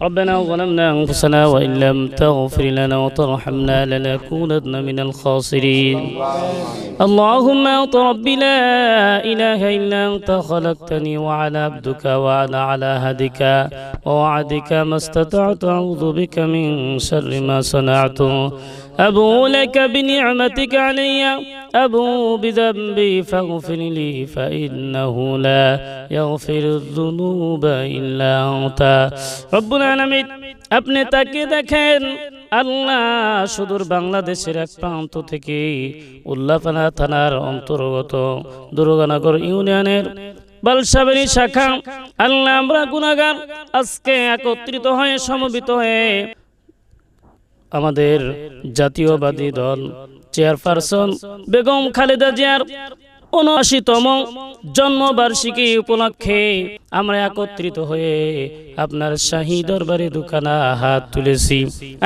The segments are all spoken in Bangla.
ربنا ظلمنا أنفسنا وإن لم تغفر لنا وترحمنا لنكونن من الخاسرين اللهم أنت ربي لا إله إلا أنت خلقتني وعلى عبدك وأنا على هدك ووعدك ما استطعت أعوذ بك من شر ما صنعت أبوء لك بنعمتك علي أبوء بذنبي فاغفر لي فإنه لا يغفر الذنوب إلا أنت رب العالمين আপনি তাকিয়ে দেখেন আল্লাহ সুদূর বাংলাদেশের এক প্রান্ত থেকে উল্লাপাড়া থানার অন্তর্গত দুর্গানগর ইউনিয়নের বালসাবাড়ি শাখা আল্লাহ আমরা গুনাহগার আজকে একত্রিত হয়ে সমবেত হয়ে আমাদের জাতীয়বাদী দল চেয়ারপারসন বেগম খালেদা জিয়ার ৭৯তম জন্মবার্ষিকী উপলক্ষে আমরা একত্রিত হয়ে আপনার শাহী দরবারে দুখানা হাত তুলেছি।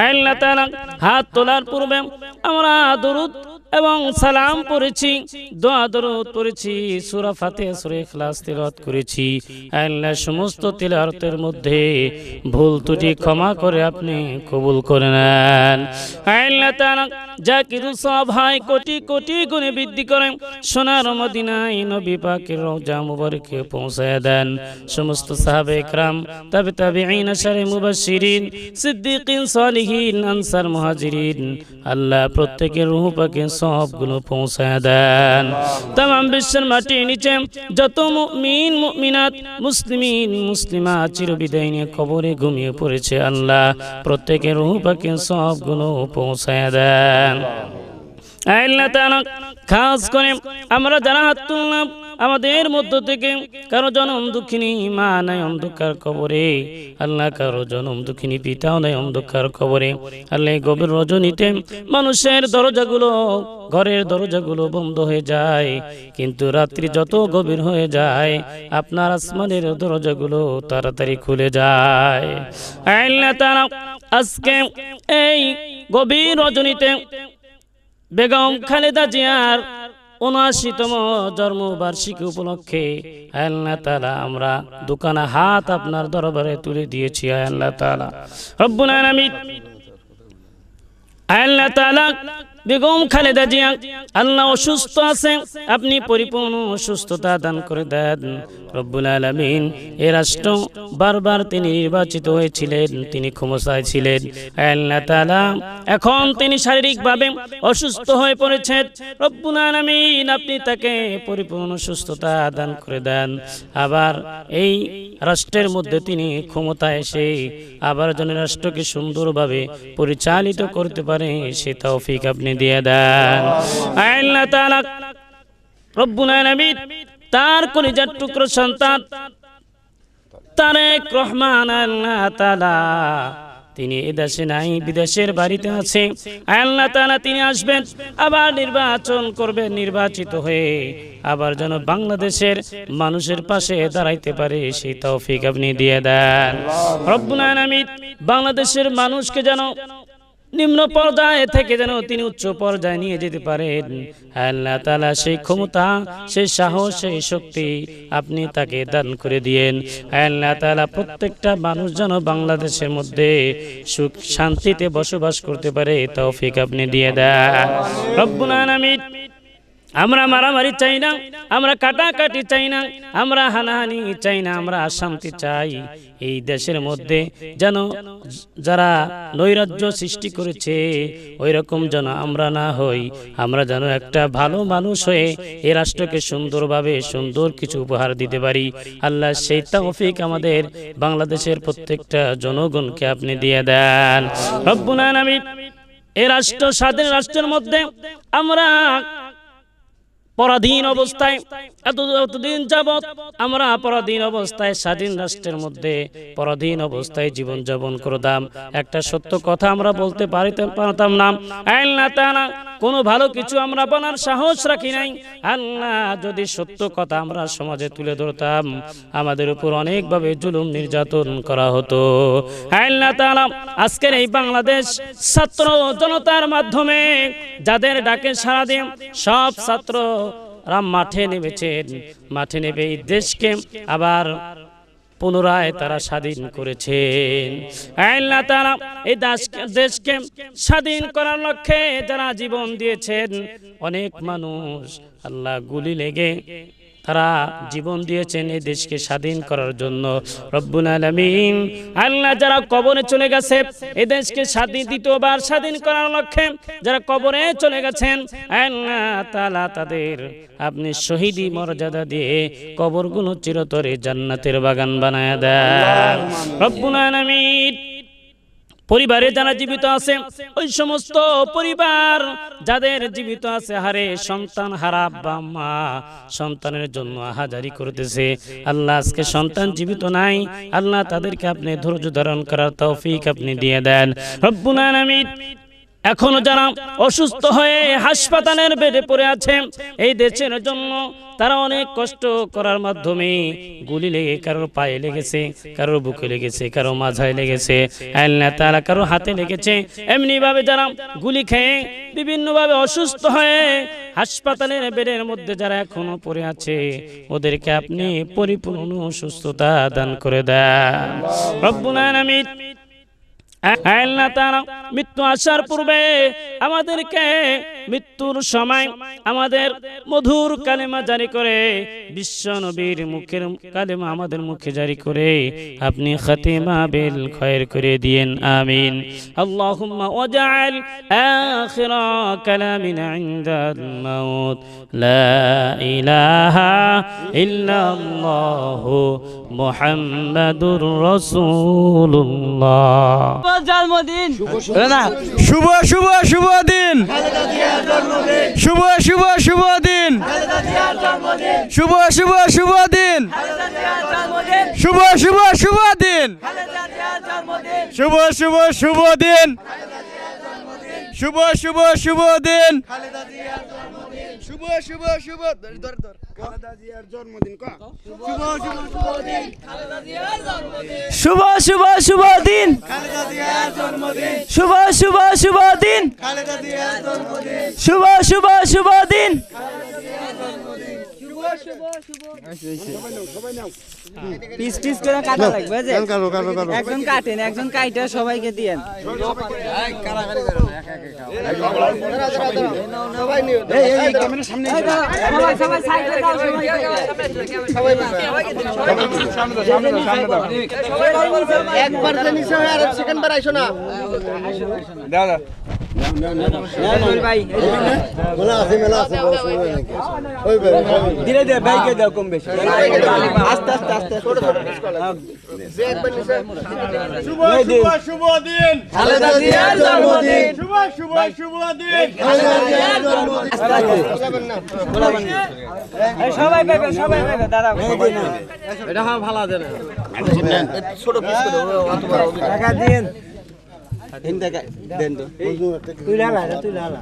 আল্লাহ তাআলা হাত তোলার পূর্বে আমরা দরুদ এবং সালাম পড়েছি, দোয়া দরুদ পড়েছি, সূরা ফাতিহা সূরা ইখলাস তিলাওয়াত করেছি। আল্লাহ সমস্ত তিলাওয়াতের মধ্যে ভুল ত্রুটি ক্ষমা করে আপনি কবুল করে নেন। আল্লাহ তাআলা যা কিছু সব হয় কোটি কোটি গুণে বৃদ্ধি করেন সোনার মদিনায় নবী পাকের রওজা মুবারকে পৌঁছায় দেন। সমস্ত সাহাবে کرام তাবিঈন আশারে মুবাশশিরিন সিদ্দিকিন সালিহিন আনসার মুহাজিরিন আল্লাহ প্রত্যেকের রূহ পাকে সবগুলো পৌঁছায় দেন। तमाम বিশ্বের মাটির নিচে যত মুমিন মুমিনাত মুসলিমিন মুসলিমাত চিরবিদায় নিয়ে কবরে ঘুমিয়ে পড়েছে আল্লাহ প্রত্যেকের রূহ পাকে সবগুলো পৌঁছায় দেন। আল্লাহ তাআলা খাস করে আমরা যারা হাত তুললাম আমাদের মধ্য থেকে কারো জনম দুঃখিনী মা নাই অন্ধকার কবরে, আল্লাহ কারো জনম দুঃখিনী পিতাও নাই অন্ধকার কবরে। আল্লাহ গভীর রজনীতে মানুষের দরজাগুলো ঘরের দরজাগুলো বন্ধ হয়ে যায়, কিন্তু রাত্রি যত গভীর হয়ে যায় আপনার আসমানের দরজাগুলো তাড়াতাড়ি খুলে যায়। আল্লাহ তাআলা আজকে এই গভীর রজনীতে বেগম খালেদা জিয়ার ৭৯তম জন্মবার্ষিকী উপলক্ষে আল্লাহ তাআলা আমরা দুখানা হাত আপনার দরবারে তুলে দিয়েছি। আল্লাহ তাআলা রব্বুল আলামিন আল্লাহ তাআলা বেগম খালেদা জিয়া আল্লাহ অসুস্থ আছে, আপনি পরিপূর্ণ সুস্থতা দান করে দেন রব্বুল আলামিন। এই রাষ্ট্র বারবার তিনি নির্বাচিত হয়েছিলেন, তিনি ক্ষমতায় ছিলেন। আল্লাহ তাআলা এখন তিনি শারীরিকভাবে অসুস্থ হয়ে পড়েছেন রব্বুল আলামিন, আপনি তাকে পরিপূর্ণ সুস্থতা দান করে দেন। আবার এই রাষ্ট্রের মধ্যে তিনি ক্ষমতায় এসে আবার যেন রাষ্ট্রকে সুন্দরভাবে পরিচালিত করতে পারে সে তৌফিক আপনি দিয়ে দেন। আল্লাহ তাআলা রব্বুল আলামিন তার কলিজার টুকরো সন্তান তারেক রহমান আল্লাহ তাআলা তিনি এদেশে নাই, বিদেশের বাড়িতে আছে। আল্লাহ তাআলা তিনি আসবেন, আবার নির্বাচন করবেন, নির্বাচিত হয়ে আবার যেন বাংলাদেশের মানুষের পাশে দাঁড়াইতে পারে সেই তৌফিক আপনি দিয়ে দেন রব্বুল আলামিন। বাংলাদেশের মানুষকে যেন নিম্ন পর্যায়ে থেকে যেন তিনি উচ্চ পর্যায়ে নিয়ে যেতে পারেন। আল্লাহ তাআলা সেই ক্ষমতা, সেই সাহস, সেই শক্তি আপনি তাকে দান করে দিয়েন। আল্লাহ তাআলা প্রত্যেকটা মানুষ যেন বাংলাদেশের মধ্যে সুখ শান্তিতে বসবাস করতে পারে তৌফিক আপনি দিয়ে দেন রব্বুল আলামিন। আমরা মারামারি চাই না, আমরা কাটাকাটি চাই না, আমরা হানাহানি চাই না, আমরা শান্তি চাই। এই দেশের মধ্যে যেন যারা নৈরাজ্য সৃষ্টি করেছে ওই রকম যেন আমরা না হই, আমরা যেন একটা ভালো মানুষ হয়ে এই রাষ্ট্রকে সুন্দরভাবে সুন্দর কিছু উপহার দিতে পারি। আল্লাহ সেই তৌফিক আমাদের বাংলাদেশের প্রত্যেকটা জনগণকে আপনি দিয়ে দেন রব্বুল আলামিন। এই রাষ্ট্র স্বাধীন রাষ্ট্রের মধ্যে আমরা পরাধীন অবস্থায় এতদিন যাবৎ আমরা পরাধীন অবস্থায় স্বাধীন রাষ্ট্রের মধ্যে পরাধীন অবস্থায় জীবন যাপন করতাম। একটা সত্য কথা আমরা বলতে পারতাম না। আল্লাহ তাআলা কোনো ভালো কিছু আমরা বলার সাহস রাখি নাই। আল্লাহ যদি সত্য কথা আমরা সমাজে তুলে ধরতাম আমাদের উপর অনেকভাবে জুলুম নির্যাতন করা হতো। আল্লাহ তাআলা আজকের এই বাংলাদেশ ছাত্র জনতার মাধ্যমে যাদের ডাকে সাড়া দিয়ে সব ছাত্র মাঠে নেমেছেন, মাঠে নেমে এই দেশকে আবার পুনরায় তারা স্বাধীন করেছেন। আল্লাহ তাআলা এই দেশকে স্বাধীন করার লক্ষ্যে যারা জীবন দিয়েছেন, অনেক মানুষ আল্লাহ গুলি লেগে তারা জীবন দিয়েছেন এই দেশকে স্বাধীন করার জন্য। রব্বুল আলামিন আল্লাহ যারা কবরে চলে গেছে এই দেশকে দ্বিতীয়বার স্বাধীন করার লক্ষ্যে যারা কবরে চলে গেছেন, আল্লাহ তাআলা তাদের আপনি শহীদি মর্যাদা দিয়ে কবরগুলো চিরতরে জান্নাতের বাগান বানায় দেন। রব্বুল আলামিন পরিবারে যারা জীবিত আছে, ওই সমস্ত পরিবার যাদের জীবিত আছে হারে সন্তান হারা আব্বা মা সন্তানের জন্য হাজারি করতেছে, আল্লাহ আজকে সন্তান জীবিত নাই, আল্লাহ তাদেরকে আপনি ধৈর্য ধারণ করার তৌফিক আপনি দিয়ে দেন। রব্বুল আলামিন এখনো যারা অসুস্থ হয়ে হাসপাতালের বেডে পড়ে আছে এই দেশের জন্য, তারা অনেক কষ্ট করার মাধ্যমে গুলি লেগে কারোর পায়ে লেগেছে, কারোর বুকে লেগেছে, কারো মাথায় লেগেছে, আল্লাহ তাআলা কারো হাতে লেগেছে, এমনি ভাবে যারা গুলি খেয়ে বিভিন্ন ভাবে অসুস্থ হয়ে হাসপাতালের বেডের মধ্যে যারা এখনো পড়ে আছে ওদেরকে আপনি পরিপূর্ণ সুস্থতা দান করে দেন। রব্বুল আলামিন আল্লাহ তাআলা মৃত্যু আসার পূর্বে আমাদেরকে মৃত্যুর সময় আমাদের মধুর কালেমা জারি করে বিশ্ব নবীর মুখের কালেমা আমাদের মুখে জারি করে আপনি খাতিমা বিল খায়র করে দিয়েন, আমিন। আল্লাহুম্মা ওয়াজআল আখিরা কালামিনা ইনদাল মাউত লা ইলাহা ইল্লাল্লাহু মুহাম্মাদুর রাসূলুল্লাহ। জন্মদিন শুভ শুভ শুভ দিন, শুভ শুভ শুভ দিন, শুভ শুভ শুভ দিন, শুভ শুভ শুভ দিন, শুভ শুভ শুভ দিন, শুভ শুভ শুভ দিন, শুভ শুভ শুভ খালেদা জিয়ার জন্মদিন, শুভ শুভ শুভ দিন, শুভ শুভ শুভ দিন, শুভ শুভ শুভ দিন, পিস পিস করে কাটা লাগবে, একজন কাটেন, একজন কাইটা সবাইকে দিয়েন। একবার নিচে হয়ে আর সেকেন্ড বার আইসো না। ধীরে ধীরে বাইকে দাও, কম বেশি আস্তে আস্তে আস্তে ছোট ছোট পিস কলা যে একবার নিচে। শুভ শুভ শুভ দিন, খালেদা জিয়ার জন্মদিন, শুভ শুভ শুভ দিন, খালেদা জিয়ার জন্মদিন। সবাই পাইবে, সবাই পাইবে, দাদা এটা হ্যাঁ ভালো আছে না, ছোট পিস করে টাকা দিন। দেন তো তুই লাগা, তুই লাগা।